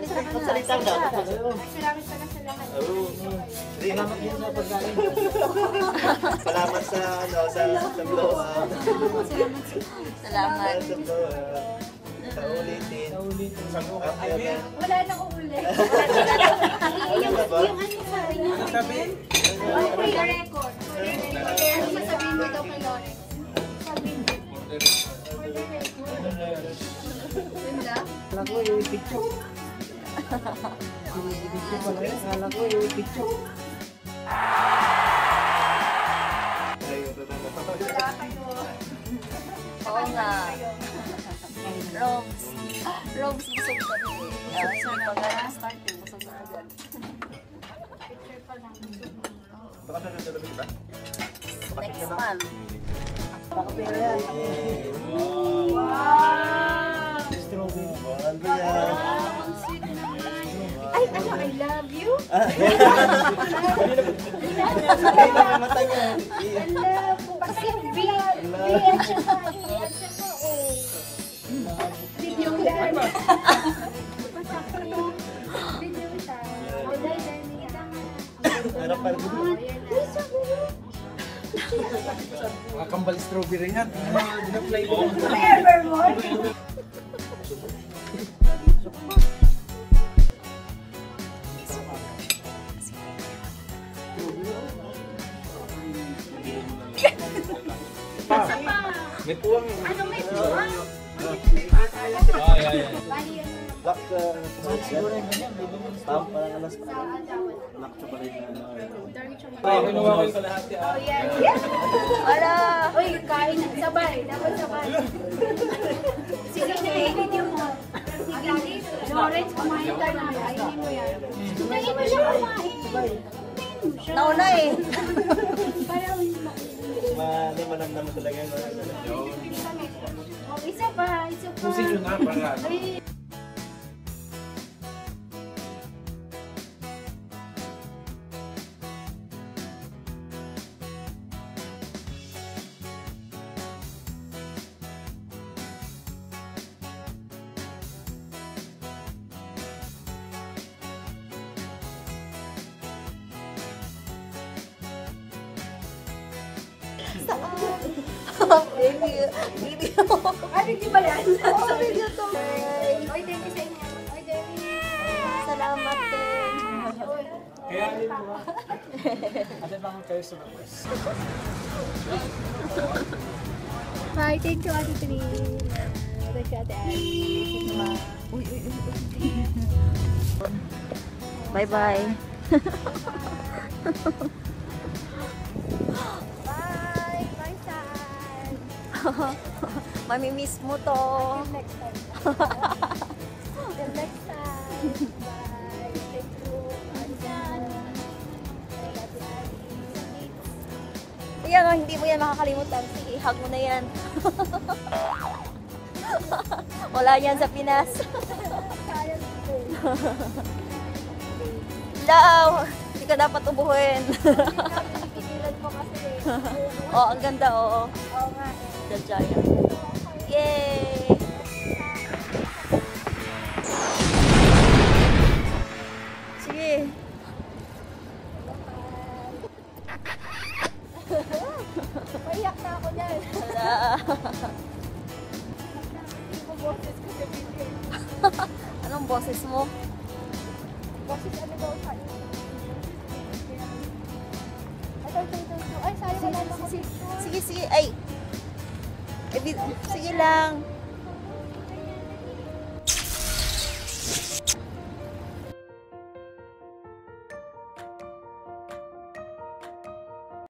Magsalita ka na. Magsalita ka na. Salamat pala sa lahat. Salamat din sa pagkain. Salamat sa blow up. Salamat. Sa blow up. Sa ulitin. Wala na ko ulit. Wala na ba? Yung ano sabi niya? For the record. Kaya ano sasabihin mo daw kay Lorex? Sabihin mo. For the record. Ganda? Kala ko yung picture. Picture pala yun. Kala ko yung picture. Wala kayo. Oo nga. Robs. Robs, busog kami. Pag start yung busog na agad. Picture pa lang. Baka na nandalamin kita? Next month. Pakapira yan. Wow! Strawberry. Mahal ba yan? Ang sweet naman. Ay, ano, I love you? Ay, mata niya. Alam po. Kasi B.N. siya pa. Oh. Video clan. Video clan. O, dahil kita nga. Harap pa rin. Makakambal strawberry yan. Dina-fly ko. Evermore. May puwang. Ano may buwan? Bali yan. Black Siguro yung ganyan. Stamp parang alas Sa adawal. black chocolate na Dark chocolate. Ay, kinuha ko yung kalahati. Oh, yan. Wala! Uy, kain. Sabay. Dapat sabay. Sige na, i-video mo. Sige. Lawrence, kumain ka na. Kainin mo yan. Kainin mo siya kumain. Nauna eh. Parang Manam naman talaga yun. oh, isa pa. Pusin yun na para. Ay, Video. Video. ay, di ba yan? Sa video to. Oy, thank you sa inyo. Oy, Debbie. Salamat din. Kaya rin mo. Ate lang kayo sa labas. Hi, thank you, Ate Trin. Thank you, Ate Ari. Uy. Bye-bye. Bye! Bye, San! Mamimiss mo to. Until next time. Until next time. Bye! Thank you, Ate San. Ate Ari. Yan, hindi mo yan makakalimutan. Sige, hug mo na yan. Wala yan sa Pinas. Kaya dito. Daw! Hindi ka dapat ubuhin. Pinipigilan ko kasi. Oh, ang ganda, oo. Oo nga eh. The Giant. Yay! Sige. Maiyak na ako dyan. Wala. Hindi ko boses ko sa video. Anong boses mo? Boses ano daw sa ito. Ay, sayang wala na ako. Sige, sige. Ay! Sige lang.